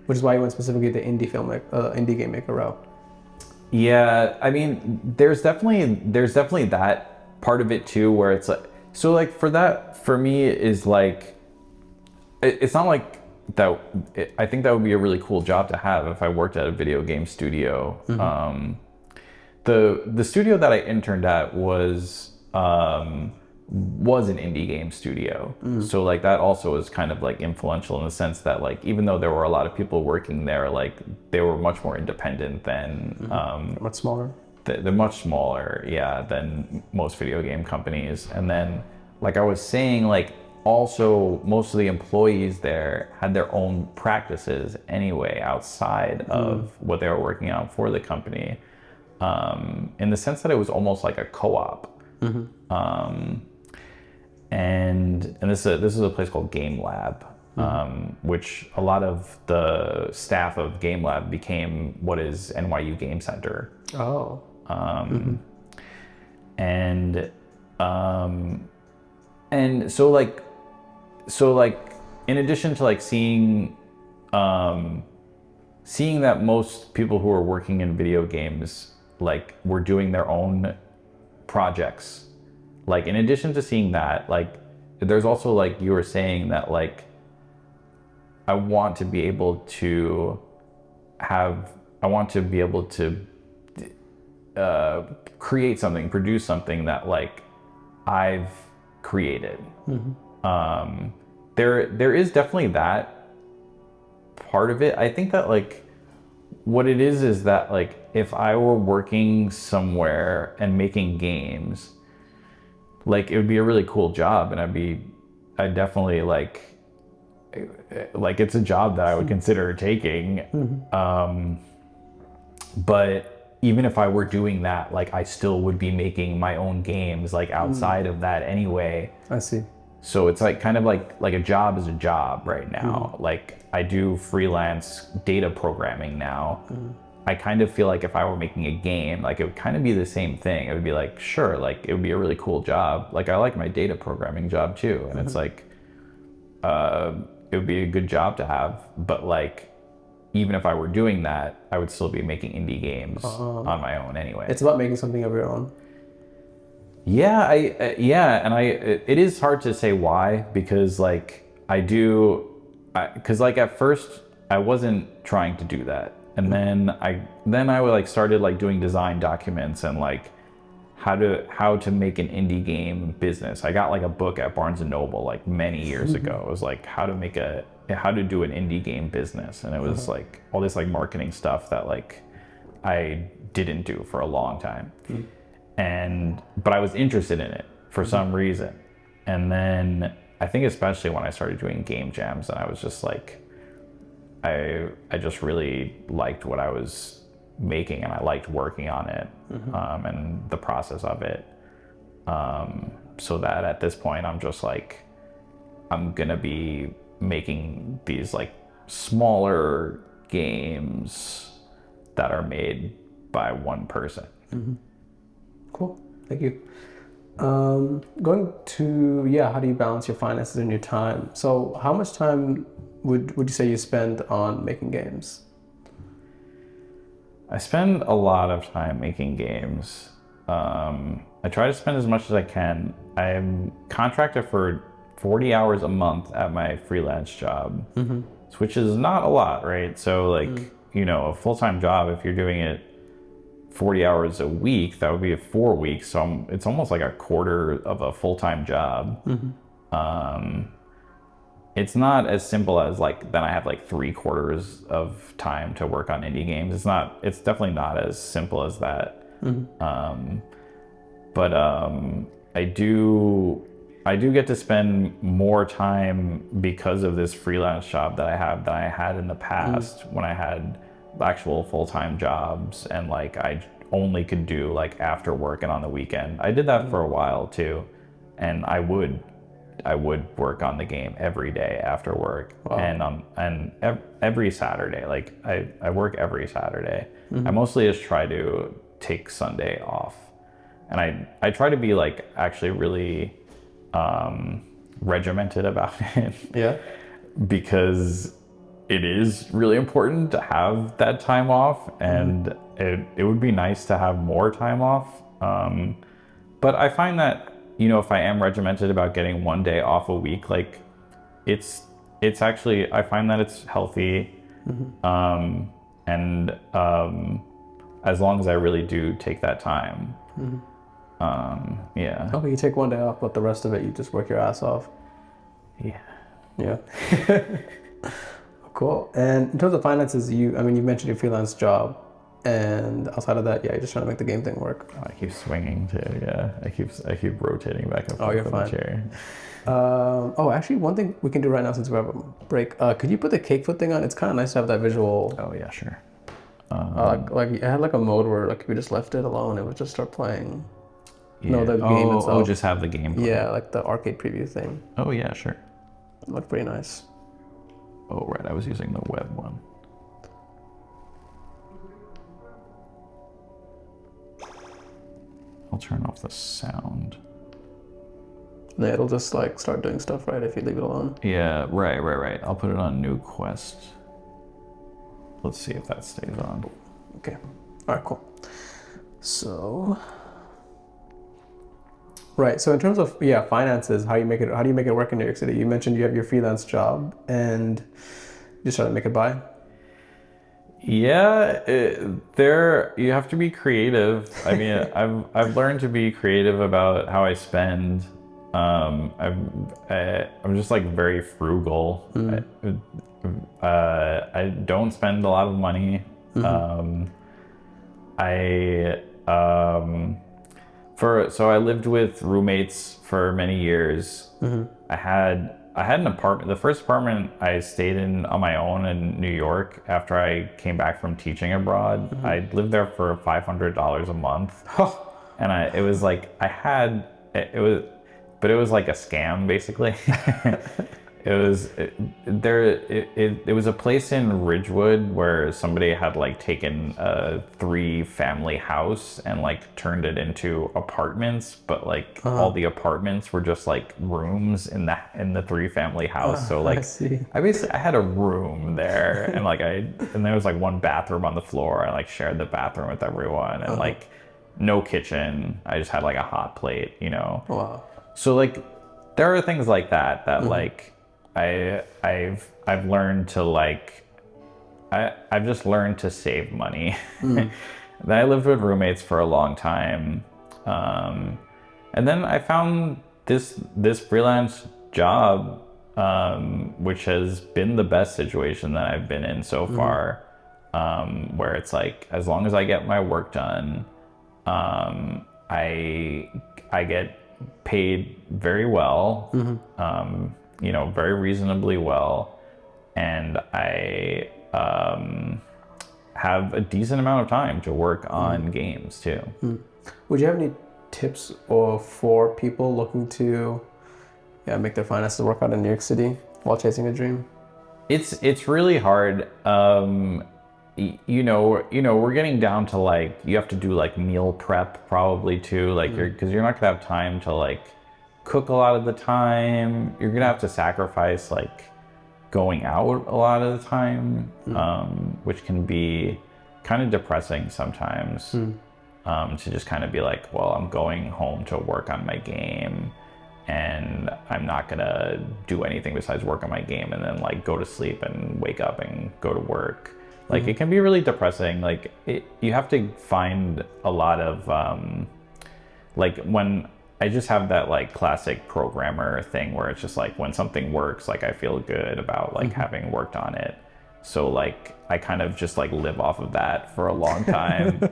which is why you went specifically the indie game maker route. Yeah, I mean, there's definitely that part of it too, where it's like, so like for me is like, it's not like that. I think that would be a really cool job to have if I worked at a video game studio. The studio that I interned at was an indie game studio. So like that also is kind of like influential in the sense that like, even though there were a lot of people working there, like they were much more independent than much smaller. They're much smaller, than most video game companies. And then like I was saying, like also most of the employees there had their own practices anyway outside of what they were working on for the company, in the sense that it was almost like a co-op. And this is a place called Game Lab, which a lot of the staff of Game Lab became what is NYU Game Center. And so like in addition to like seeing that most people who are working in video games like were doing their own projects, like in addition to seeing that, like there's also like you were saying that like I want to be able to create something, produce something that like I've created. There is definitely that part of it. I think that like what it is that like if I were working somewhere and making games, like it would be a really cool job, and I'd definitely like it's a job that I would consider taking. But even if I were doing that, like I still would be making my own games like outside of that anyway. I see. So it's like kind of like a job is a job right now. Like I do freelance data programming now. I kind of feel like if I were making a game, like it would kind of be the same thing. It would be like, sure, like it would be a really cool job. Like I like my data programming job too. And it's like, it would be a good job to have. But like, even if I were doing that, I would still be making indie games on my own anyway. It's about making something of your own. Yeah, it is hard to say why, because like because like at first I wasn't trying to do that. And then I would like started like doing design documents and like how to make an indie game business. I got like a book at Barnes and Noble like many years ago. It was like how to do an indie game business, and it was like all this like marketing stuff that like I didn't do for a long time. But I was interested in it for some reason. And then I think especially when I started doing game jams, and I was just like, I just really liked what I was making, and I liked working on it, and the process of it. So that at this point, I'm just like, I'm gonna be making these like smaller games that are made by one person. Cool, thank you. Going to, how do you balance your finances and your time? So how much time would you say you spend on making games? I spend a lot of time making games. I try to spend as much as I can. I'm contracted for 40 hours a month at my freelance job, which is not a lot, right? So like, a full-time job, if you're doing it 40 hours a week, that would be 4 weeks. So it's almost like a quarter of a full-time job. It's not as simple as like, then I have like 3/4 of time to work on indie games. It's definitely not as simple as that. But I do get to spend more time because of this freelance job that I have than I had in the past when I had actual full-time jobs, and like I only could do like after work and on the weekend. I did that for a while too, and I would work on the game every day after work. Wow. And every Saturday, like I work every Saturday. I mostly just try to take Sunday off, and I try to be like actually really regimented about it. Yeah. Because it is really important to have that time off, and it would be nice to have more time off. But I find that, if I am regimented about getting one day off a week, like it's actually, I find that it's healthy. And as long as I really do take that time. Yeah. Okay, you take one day off, but the rest of it, you just work your ass off. Yeah. Yeah. Cool. And in terms of finances, you mentioned your freelance job, and outside of that, you're just trying to make the game thing work. Oh, I keep swinging too. Yeah, I keep rotating back and forth you're on fine. the chair. Actually, one thing we can do right now since we have a break, could you put the cake foot thing on? It's kind of nice to have that visual. Oh yeah, sure. Like it had like a mode where like if you just left it alone, it would just start playing. Yeah. No, the game itself. Oh, just have the game play. Yeah, like the arcade preview thing. Oh yeah, sure. It looked pretty nice. Oh right, I was using the web one. I'll turn off the sound. Yeah, it'll just like start doing stuff, right, if you leave it alone. Yeah, right. I'll put it on new quest. Let's see if that stays on. Okay. All right, cool. So, right. So in terms of finances, how do you make it work in New York City? You mentioned you have your freelance job and you just try to make it by. Yeah, you have to be creative. I mean, I've learned to be creative about how I spend. I'm just like very frugal. I don't spend a lot of money. So I lived with roommates for many years. I had an apartment. The first apartment I stayed in on my own in New York after I came back from teaching abroad. I lived there for $500 a month, and it was like a scam basically. It was a place in Ridgewood where somebody had like taken a 3-family house and like turned it into apartments, but like all the apartments were just like rooms in the 3-family house. So I like see. I had a room there, and and there was like one bathroom on the floor. I like shared the bathroom with everyone, and like no kitchen. I just had like a hot plate, you know. Wow. So like there are things like that like I've learned to like I've just learned to save money. Then I lived with roommates for a long time, and then I found this freelance job, which has been the best situation that I've been in so far, where it's like as long as I get my work done, I get paid very well, you know, very reasonably well, and I have a decent amount of time to work on games too. Would you have any tips or for people looking to make their finances work out in New York City while chasing a dream? It's really hard. You know, we're getting down to like you have to do like meal prep probably too, like because you're not gonna have time to like cook a lot of the time. You're gonna have to sacrifice like going out a lot of the time, which can be kind of depressing sometimes. To just kind of be like, well, I'm going home to work on my game, and I'm not gonna do anything besides work on my game, and then like go to sleep and wake up and go to work. Like it can be really depressing. Like you have to find a lot of like when I just have that like classic programmer thing where it's just like when something works, like I feel good about like having worked on it. So like I kind of just like live off of that for a long time.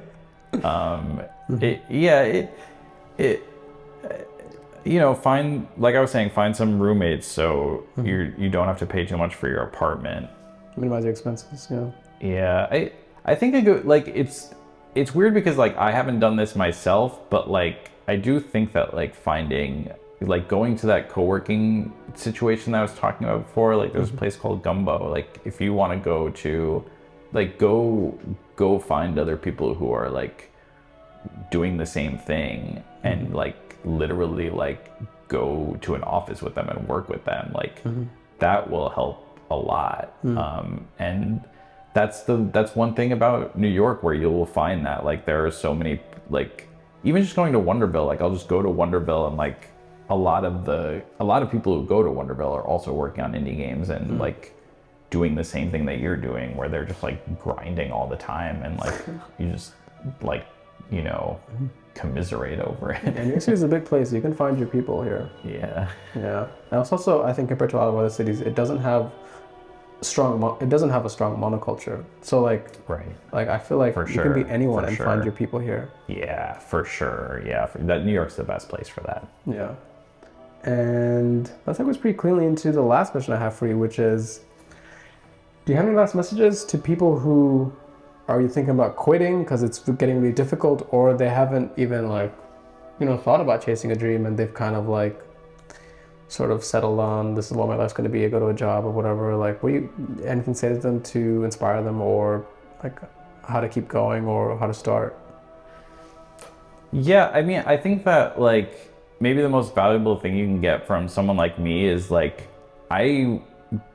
You know, find, like I was saying, find some roommates so you don't have to pay too much for your apartment. Minimize your expenses. Yeah. Yeah, I think I go like it's weird because like I haven't done this myself, but like I do think that like finding like going to that co-working situation that I was talking about before, like there's a place called Gumbo. Like if you want to go to like go find other people who are like doing the same thing and like literally like go to an office with them and work with them, like that will help a lot. And that's one thing about New York where you will find that like there are so many, like even just going to Wonderville, like I'll just go to Wonderville and like a lot of people who go to Wonderville are also working on indie games and like doing the same thing that you're doing, where they're just like grinding all the time, and like you just like, you know, commiserate over it. And New York City is a big place. You can find your people here. Yeah. Yeah. And it's also, I think compared to a lot of other cities, it doesn't have a strong monoculture. So like, Right. Like I feel like For you sure. can be anyone For and sure. find your people here. Yeah, for sure. Yeah, that New York's the best place for that. Yeah. And that segues pretty cleanly into the last question I have for you, which is, do you have any last messages to people who are you thinking about quitting because it's getting really difficult, or they haven't even like, you know, thought about chasing a dream and they've kind of like sort of settled on this is what my life's going to be, I go to a job or whatever? Like, will you anything say to them to inspire them, or like how to keep going or how to start? Yeah, I mean, I think that like maybe the most valuable thing you can get from someone like me is like I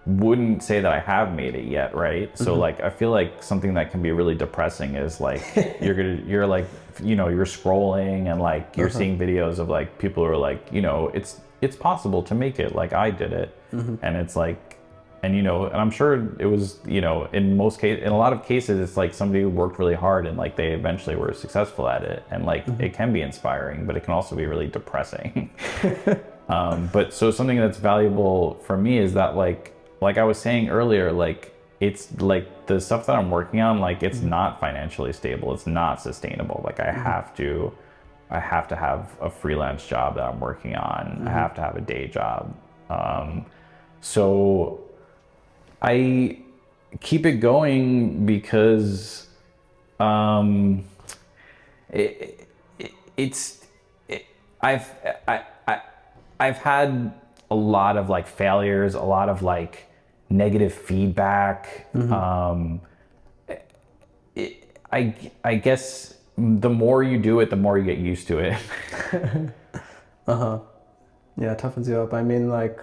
wouldn't say that I have made it yet, right? So like I feel like something that can be really depressing is like you're like, you know, you're scrolling and like you're seeing videos of like people who are like, you know, it's possible to make it like I did it. And it's like, and you know, and I'm sure it was, you know, in a lot of cases it's like somebody who worked really hard and like they eventually were successful at it, and like it can be inspiring, but it can also be really depressing. But so something that's valuable for me is that like I was saying earlier, like it's like the stuff that I'm working on, like it's not financially stable, it's not sustainable. Like I have to have a freelance job that I'm working on. I have to have a day job. So I keep it going because I've had a lot of like failures, a lot of like negative feedback. I guess the more you do it, the more you get used to it. Yeah, it toughens you up. I mean, like,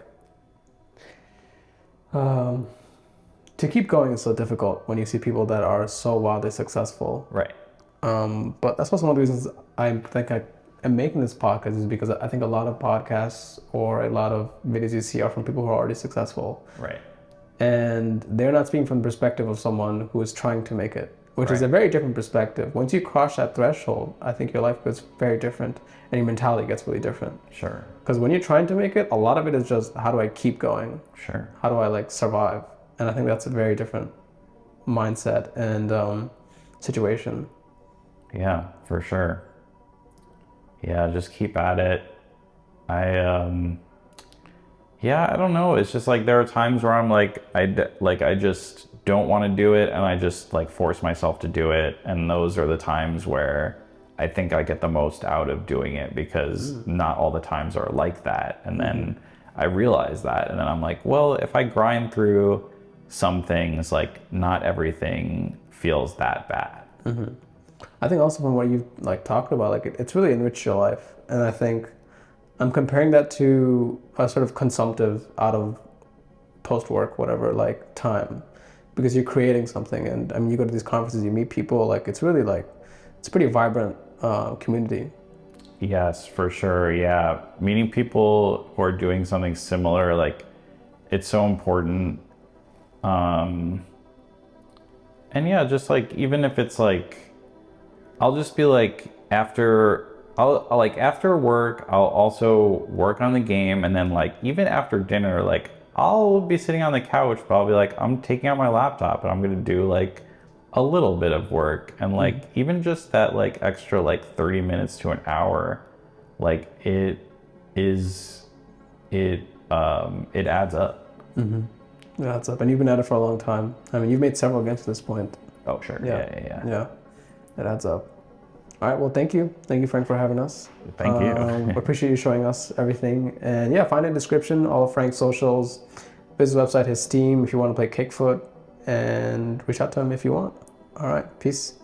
to keep going is so difficult when you see people that are so wildly successful. Right. But that's also one of the reasons I think I am making this podcast, is because I think a lot of podcasts or a lot of videos you see are from people who are already successful. Right. And they're not speaking from the perspective of someone who is trying to make it, which is a Right. very different perspective. Once you cross that threshold, I think your life gets very different and your mentality gets really different. Sure. Because when you're trying to make it, a lot of it is just, how do I keep going? Sure. How do I like survive? And I think that's a very different mindset and situation. Yeah, for sure. Yeah, just keep at it. Yeah, I don't know. It's just like there are times where I'm like I just don't want to do it, and I just like force myself to do it, and those are the times where I think I get the most out of doing it, because not all the times are like that. And then I realize that, and then I'm like, well, if I grind through some things, like not everything feels that bad. I think also from what you've like talked about, like it's really enriched your life. And I think I'm comparing that to a sort of consumptive out of post-work, whatever, like time, because you're creating something. And I mean, you go to these conferences, you meet people, like it's really like, it's a pretty vibrant community. Yes, for sure. Yeah. Meeting people who are doing something similar, like it's so important. And yeah, just like, even if it's like, I'll just be like, I'll like after work, I'll also work on the game. And then like, even after dinner, like I'll be sitting on the couch, but I'll be like, I'm taking out my laptop and I'm going to do like a little bit of work. And like, even just that like extra like 30 minutes to an hour, like it adds up. Yeah, that's up. And you've been at it for a long time. I mean, you've made several games to this point. Oh, sure. Yeah. Yeah, it adds up. All right, well, thank you. Thank you, Frank, for having us. Thank you. Appreciate you showing us everything. And yeah, find in the description all of Frank's socials, visit his website, his Steam if you want to play Kickfoot, and reach out to him if you want. All right, peace.